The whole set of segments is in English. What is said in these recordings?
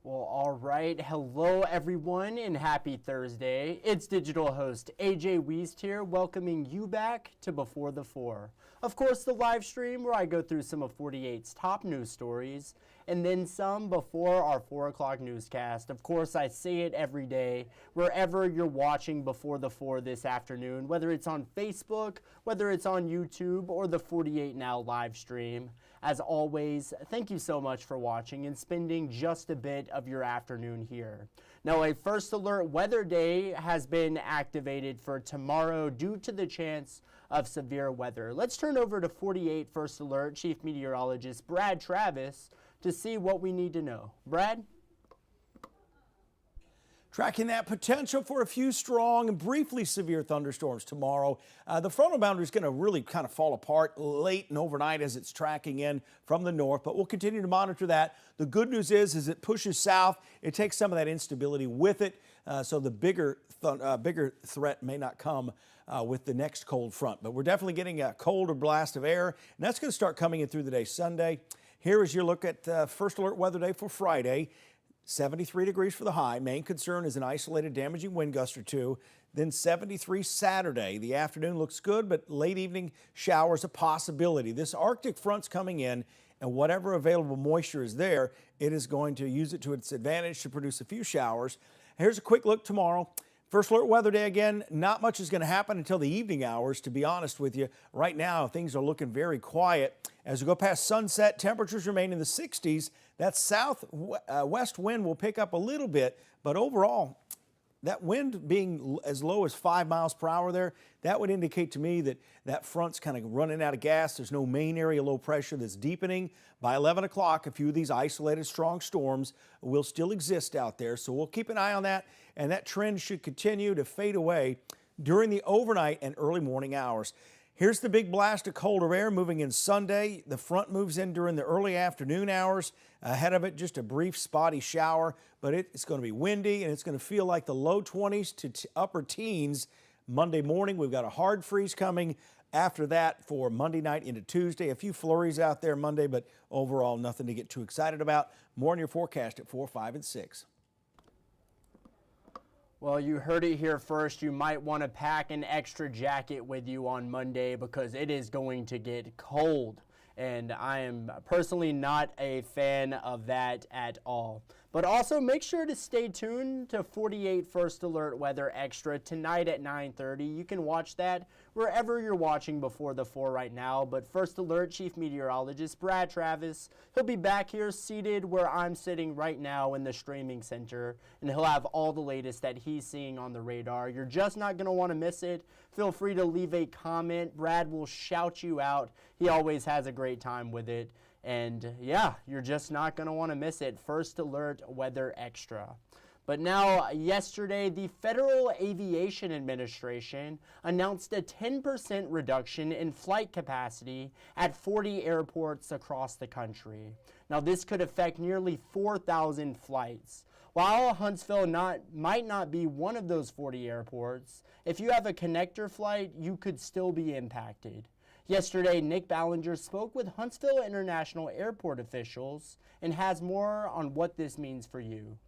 Well, all right. Hello, everyone, and happy Thursday. It's digital host A.J. Wuest here, welcoming you back to Before the Four. Of course, the live stream where I go through some of 48's top news stories, and then some before our 4 o'clock newscast. Of course, I say it every day, wherever you're watching Before the Four this afternoon, whether it's on Facebook, whether it's on YouTube, or the 48 Now live stream. As always, thank you so much for watching and spending just a bit of your afternoon here. Now, a first alert weather day has been activated for tomorrow due to the chance of severe weather. Let's turn over to 48 First Alert Chief Meteorologist Brad Travis to see what we need to know. Brad? Tracking that potential for a few strong and briefly severe thunderstorms tomorrow. The frontal boundary is going to really kind of fall apart late and overnight as it's tracking in from the north, but we'll continue to monitor that. The good news is it pushes south. It takes some of that instability with it, so the bigger threat may not come with the next cold front. But we're definitely getting a colder blast of air, and that's going to start coming in through the day Sunday. Here is your look at First Alert Weather Day for Friday. 73 degrees for the high. Main concern is an isolated damaging wind gust or two. Then 73 Saturday. The afternoon looks good, but late evening showers a possibility. This Arctic front's coming in, and whatever available moisture is there, it is going to use it to its advantage to produce a few showers. Here's a quick look tomorrow. First Alert Weather Day again. Not much is going to happen until the evening hours, to be honest with you. Right now, things are looking very quiet. As we go past sunset, temperatures remain in the 60s. That southwest wind will pick up a little bit, but overall, that wind being as low as 5 miles per hour there, that would indicate to me that that front's kind of running out of gas. There's no main area low pressure that's deepening. By 11 o'clock, a few of these isolated strong storms will still exist out there, so we'll keep an eye on that, and that trend should continue to fade away during the overnight and early morning hours. Here's the big blast of colder air moving in Sunday. The front moves in during the early afternoon hours. Ahead of it, just a brief spotty shower, but it's going to be windy and it's going to feel like the low 20s to upper teens. Monday morning, we've got a hard freeze coming. After that, for Monday night into Tuesday, a few flurries out there Monday, but overall nothing to get too excited about. More on your forecast at 4, 5, and 6. Well, you heard it here first. You might want to pack an extra jacket with you on Monday because it is going to get cold. And I am personally not a fan of that at all. But also make sure to stay tuned to 48 First Alert Weather Extra tonight at 9:30. You can watch that wherever you're watching Before the Four right now. But First Alert Chief Meteorologist Brad Travis, he'll be back here seated where I'm sitting right now in the streaming center. And he'll have all the latest that he's seeing on the radar. You're just not going to want to miss it. Feel free to leave a comment. Brad will shout you out. He always has a great time with it. And yeah, you're just not going to want to miss it. First Alert Weather Extra. But now, yesterday, the Federal Aviation Administration announced a 10% reduction in flight capacity at 40 airports across the country. Now, this could affect nearly 4,000 flights. While Huntsville might not be one of those 40 airports, if you have a connector flight, you could still be impacted. Yesterday, Nick Ballinger spoke with Huntsville International Airport officials and has more on what this means for you.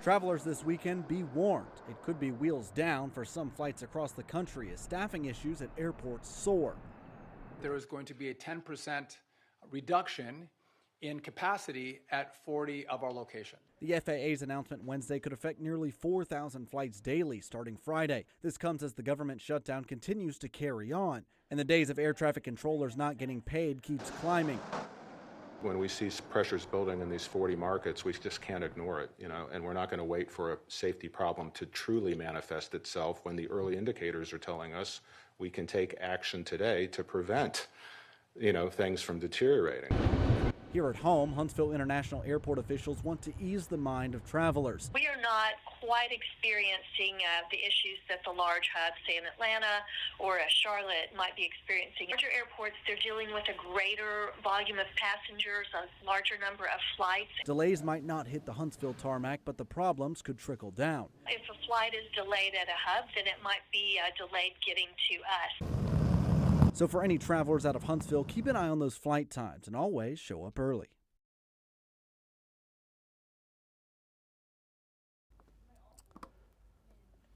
Travelers this weekend, be warned. It could be wheels down for some flights across the country as staffing issues at airports soar. There is going to be a 10% reduction in capacity at 40 of our locations. The FAA's announcement Wednesday could affect nearly 4,000 flights daily starting Friday. This comes as the government shutdown continues to carry on, and the days of air traffic controllers not getting paid keeps climbing. When we see pressures building in these 40 markets, we just can't ignore it, and we're not going to wait for a safety problem to truly manifest itself when the early indicators are telling us we can take action today to prevent, things from deteriorating. Here at home, Huntsville International Airport officials want to ease the mind of travelers. We are not quite experiencing the issues that the large hubs, say in Atlanta or Charlotte, might be experiencing. Larger airports, they're dealing with a greater volume of passengers, a larger number of flights. Delays might not hit the Huntsville tarmac, but the problems could trickle down. If a flight is delayed at a hub, then it might be delayed getting to us. So for any travelers out of Huntsville, keep an eye on those flight times and always show up early.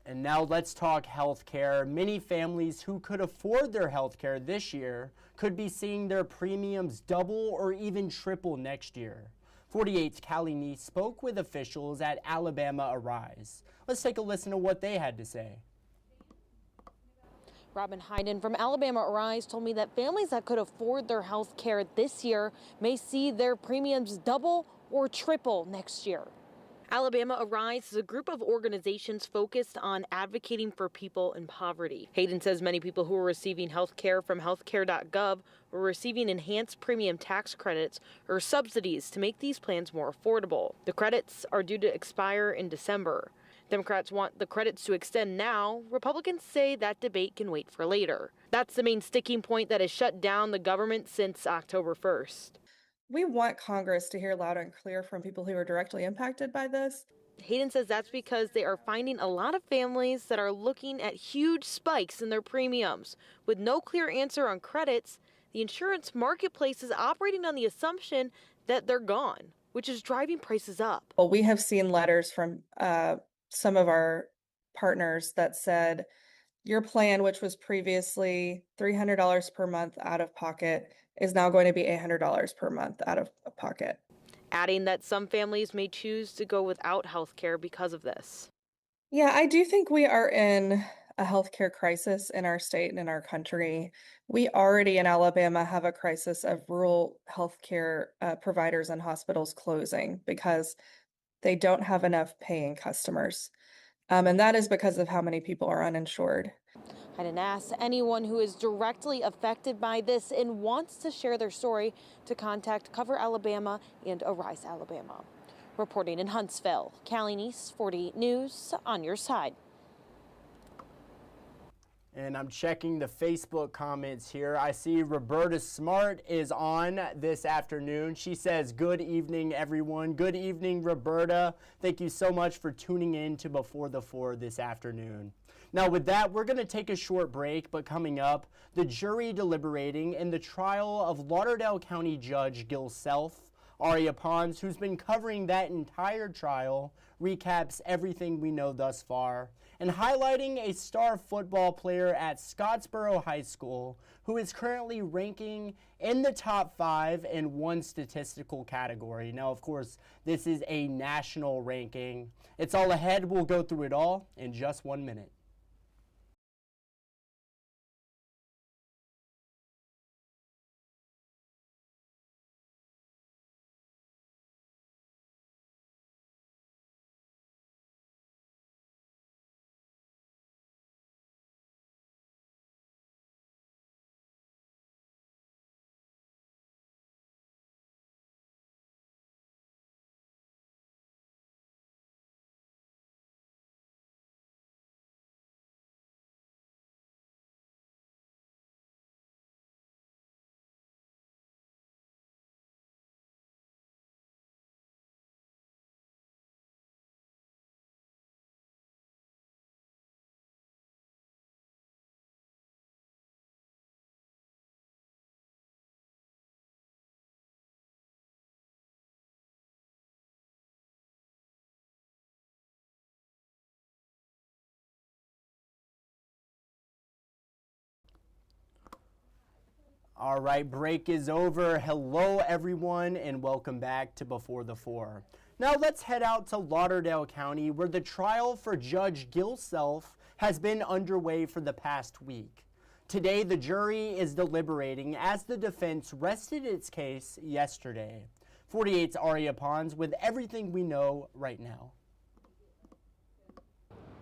And now let's talk healthcare. Many families who could afford their healthcare this year could be seeing their premiums double or even triple next year. 48's Callie Neese spoke with officials at Alabama Arise. Let's take a listen to what they had to say. Robin Hayden from Alabama Arise told me that families that could afford their health care this year may see their premiums double or triple next year. Alabama Arise is a group of organizations focused on advocating for people in poverty. Hayden says many people who are receiving health care from healthcare.gov are receiving enhanced premium tax credits or subsidies to make these plans more affordable. The credits are due to expire in December. Democrats want the credits to extend now. Republicans say that debate can wait for later. That's the main sticking point that has shut down the government since October 1st. We want Congress to hear loud and clear from people who are directly impacted by this. Hayden says that's because they are finding a lot of families that are looking at huge spikes in their premiums. With no clear answer on credits, the insurance marketplace is operating on the assumption that they're gone, which is driving prices up. Well, we have seen letters from some of our partners that said, your plan, which was previously $300 per month out of pocket, is now going to be $800 per month out of pocket. Adding that some families may choose to go without health care because of this. Yeah, I do think we are in a healthcare crisis in our state and in our country. We already in Alabama have a crisis of rural healthcare providers and hospitals closing because they don't have enough paying customers. And that is because of how many people are uninsured. I didn't ask anyone who is directly affected by this and wants to share their story to contact Cover Alabama and Arise Alabama. Reporting in Huntsville, Callie Neese, 48 News, on your side. And I'm checking the Facebook comments here. I see Roberta Smart is on this afternoon. She says, good evening, everyone. Good evening, Roberta. Thank you so much for tuning in to Before the Four this afternoon. Now, with that, we're going to take a short break, but coming up, the jury deliberating in the trial of Lauderdale County Judge Gil Self. Aria Pons, who's been covering that entire trial, recaps everything we know thus far, and highlighting a star football player at Scottsboro High School who is currently ranking in the top 5 in one statistical category. Now, of course, this is a national ranking. It's all ahead. We'll go through it all in just 1 minute. All right, break is over. Hello, everyone, and welcome back to Before the Four. Now let's head out to Lauderdale County, where the trial for Judge Gil Self has been underway for the past week. Today, the jury is deliberating as the defense rested its case yesterday. 48's Aria Pons with everything we know right now.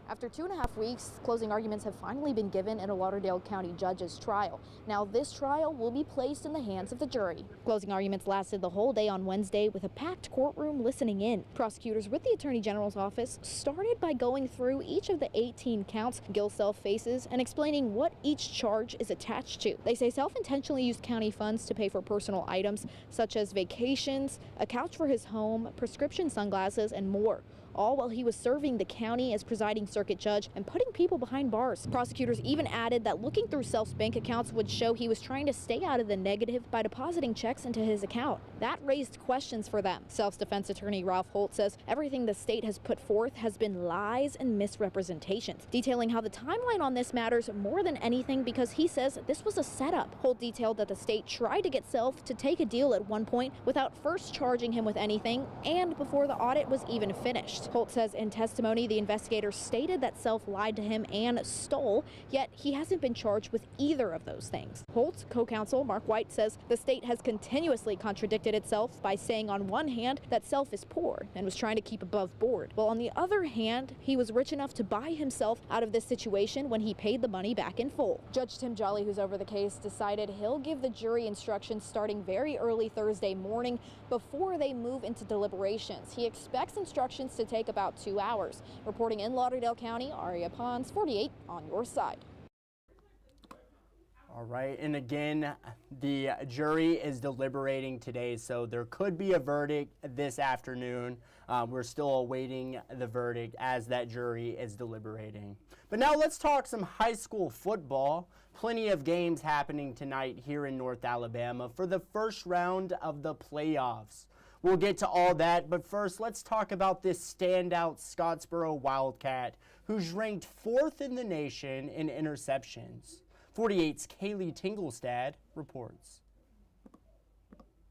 After 2.5 weeks, closing arguments have finally been given in a Lauderdale County judge's trial. Now this trial will be placed in the hands of the jury. Closing arguments lasted the whole day on Wednesday with a packed courtroom listening in. Prosecutors with the Attorney General's office started by going through each of the 18 counts Gil Self faces and explaining what each charge is attached to. They say Self intentionally used county funds to pay for personal items such as vacations, a couch for his home, prescription sunglasses, and more. all while he was serving the county as presiding circuit judge and putting people behind bars. Prosecutors even added that looking through Self's bank accounts would show he was trying to stay out of the negative by depositing checks into his account. That raised questions for them. Self's defense attorney Ralph Holt says everything the state has put forth has been lies and misrepresentations, detailing how the timeline on this matters more than anything because he says this was a setup. Holt detailed that the state tried to get Self to take a deal at one point without first charging him with anything and before the audit was even finished. Holt says in testimony the investigators stated that Self lied to him and stole, yet he hasn't been charged with either of those things. Holt's co-counsel Mark White says the state has continuously contradicted itself by saying on one hand that Self is poor and was trying to keep above board, while on the other hand he was rich enough to buy himself out of this situation when he paid the money back in full. Judge Tim Jolly, who's over the case, decided he'll give the jury instructions starting very early Thursday morning before they move into deliberations. He expects instructions to take about 2 hours. Reporting in Lauderdale County, Aria Pons, 48 on your side. All right, and again, the jury is deliberating today, so there could be a verdict this afternoon. We're still awaiting the verdict as that jury is deliberating. But now let's talk some high school football. Plenty of games happening tonight here in North Alabama for the first round of the playoffs. We'll get to all that, but first let's talk about this standout Scottsboro Wildcat who's ranked 4th in the nation in interceptions. 48's Kaylee Tinglestad reports.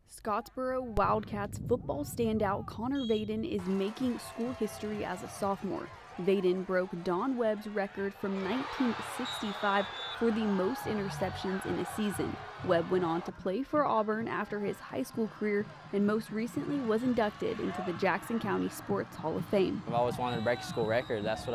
Scottsboro Wildcats football standout Connor Vaden is making school history as a sophomore. Vaden broke Don Webb's record from 1965 for the most interceptions in a season. Webb went on to play for Auburn after his high school career and most recently was inducted into the Jackson County Sports Hall of Fame. I've always wanted to break a school record. That's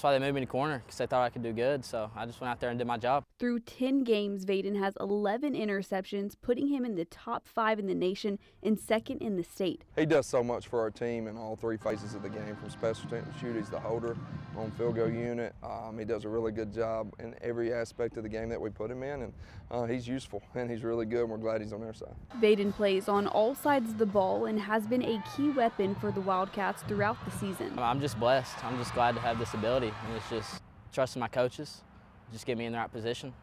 why they moved me to corner, because they thought I could do good, so I just went out there and did my job. Through 10 games, Vaden has 11 interceptions, putting him in the top 5 in the nation and 2nd in the state. He does so much for our team in all 3 phases of the game, from special teams to shoot. He's the holder on field goal unit. He does a really good job in every aspect of the game that we put him in, and he's useful, and he's really good, and we're glad he's on our side. Vaden plays on all sides of the ball and has been a key weapon for the Wildcats throughout the season. I'm just blessed. I'm just glad to have this ability, and it's just trusting my coaches, just get me in the right position,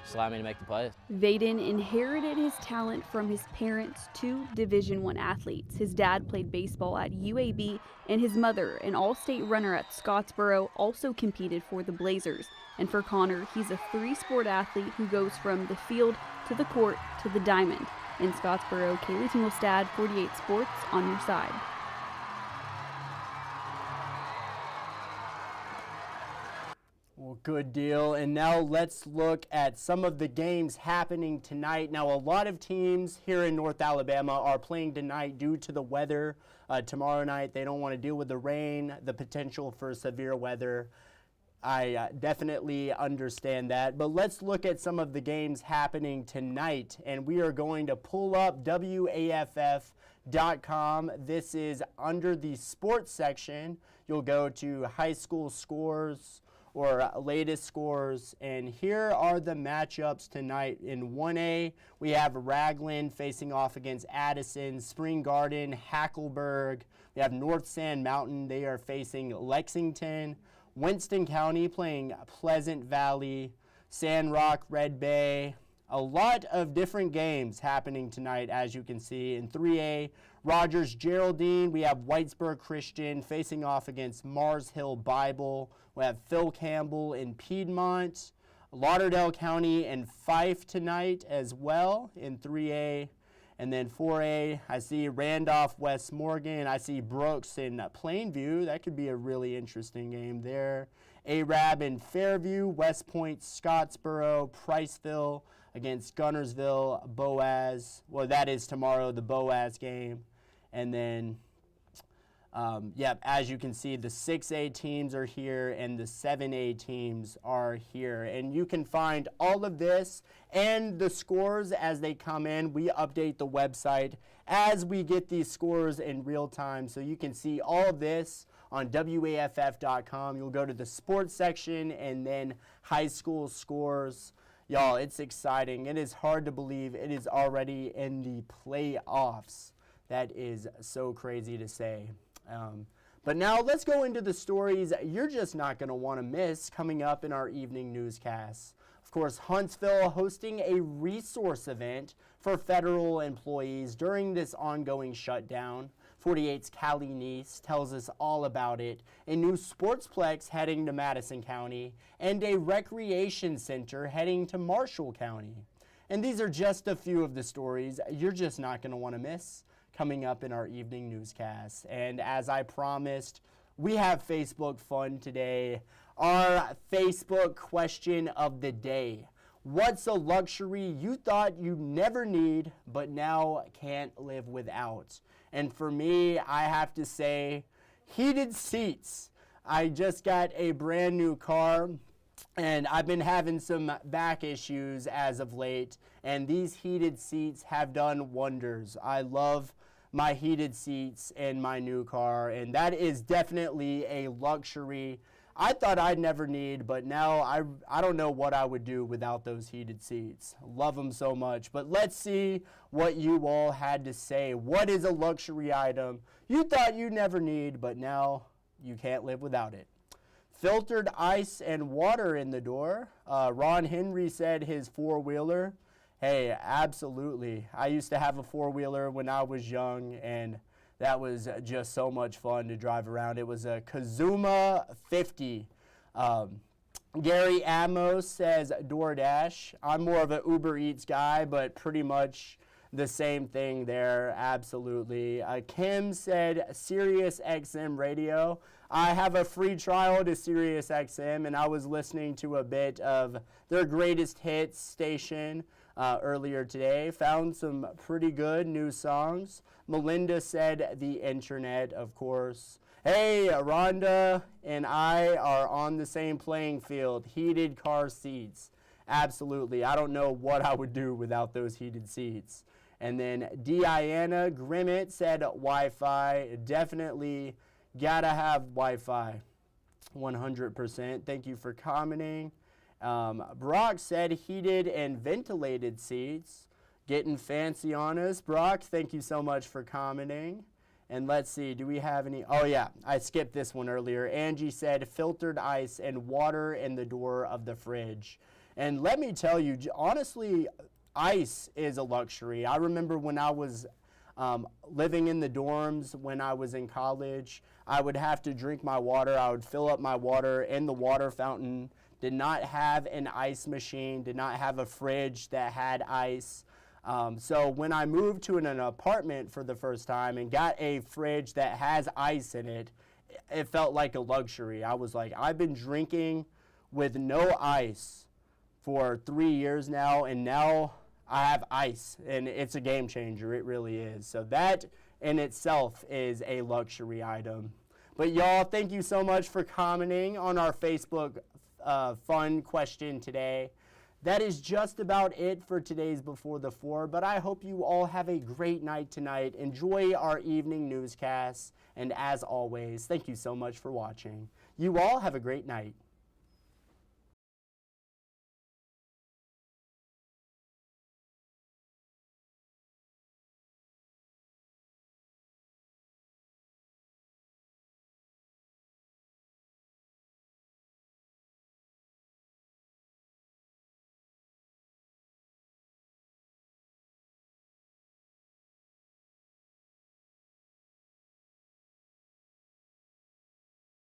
just allow me to make the plays. Vaden inherited his talent from his parents, 2 Division I athletes. His dad played baseball at UAB, and his mother, an all-state runner at Scottsboro, also competed for the Blazers. And for Connor, he's a 3-sport athlete who goes from the field to the court to the diamond. In Scottsboro, Kaylee Tinglestad, 48 Sports, on your side. Well, good deal. And now let's look at some of the games happening tonight. Now, a lot of teams here in North Alabama are playing tonight due to the weather. Tomorrow night, they don't want to deal with the rain, the potential for severe weather. I definitely understand that. But let's look at some of the games happening tonight. And we are going to pull up WAFF.com. This is under the sports section. You'll go to high school scores or latest scores, and here are the matchups tonight. In 1A, we have Ragland facing off against Addison, Spring Garden, Hackleburg. We have North Sand Mountain, they are facing Lexington, Winston County playing Pleasant Valley, Sandrock, Red Bay. A lot of different games happening tonight, as you can see. In 3A, Rogers Geraldine, we have Whitesburg Christian facing off against Mars Hill Bible. We have Phil Campbell in Piedmont, Lauderdale County and Fife tonight as well in 3A. And then 4A, I see Randolph West Morgan. I see Brooks in Plainview. That could be a really interesting game there. Arab in Fairview, West Point, Scottsboro, Priceville against Gunnersville, Boaz. Well, that is tomorrow, the Boaz game. And then, as you can see, the 6A teams are here and the 7A teams are here. And you can find all of this and the scores as they come in. We update the website as we get these scores in real time. So you can see all of this on WAFF.com. You'll go to the sports section and then high school scores. Y'all, it's exciting. It is hard to believe it is already in the playoffs. That is so crazy to say. But now let's go into the stories you're just not going to want to miss coming up in our evening newscasts. Of course, Huntsville hosting a resource event for federal employees during this ongoing shutdown. 48's Callie Neese tells us all about it. A new sportsplex heading to Madison County and a recreation center heading to Marshall County. And these are just a few of the stories you're just not going to want to miss coming up in our evening newscast. And as I promised, we have Facebook fun today. Our Facebook question of the day: what's a luxury you thought you'd never need but now can't live without? And for me, I have to say, heated seats. I just got a brand new car, and I've been having some back issues as of late, and these heated seats have done wonders. I love my heated seats in my new car, and that is definitely a luxury I thought I'd never need, but now I don't know what I would do without those heated seats. Love them so much. But let's see what you all had to say. What is a luxury item you thought you'd never need, but now you can't live without it? Filtered ice and water in the door. Ron Henry said his four-wheeler. Hey, absolutely. I used to have a four-wheeler when I was young, and that was just so much fun to drive around. It was a Kazuma 50. Gary Amos says DoorDash. I'm more of an Uber Eats guy, but pretty much the same thing there, absolutely. Kim said Sirius XM radio. I have a free trial to Sirius XM, and I was listening to a bit of their greatest hits station earlier today. Found some pretty good new songs. Melinda said the internet, of course. Hey, Rhonda and I are on the same playing field. Heated car seats. Absolutely. I don't know what I would do without those heated seats. And then Diana Grimmett said Wi-Fi. Definitely gotta have Wi-Fi. 100%. Thank you for commenting. Brock said heated and ventilated seats. Getting fancy on us. Brock, thank you so much for commenting. And let's see, do we have any? Oh yeah, I skipped this one earlier. Angie said filtered ice and water in the door of the fridge. And let me tell you, honestly, ice is a luxury. I remember when I was living in the dorms when I was in college, I would have to drink my water. I would fill up my water in the water fountain. Did not have an ice machine, did not have a fridge that had ice. So when I moved to an apartment for the first time and got a fridge that has ice in it, it felt like a luxury. I was like, I've been drinking with no ice for 3 years now, and now I have ice, and it's a game changer. It really is. So that in itself is a luxury item. But y'all, thank you so much for commenting on our Facebook fun question today. That is just about it for today's Before the Four, but I hope you all have a great night tonight. Enjoy our evening newscasts, and as always, thank you so much for watching. You all have a great night.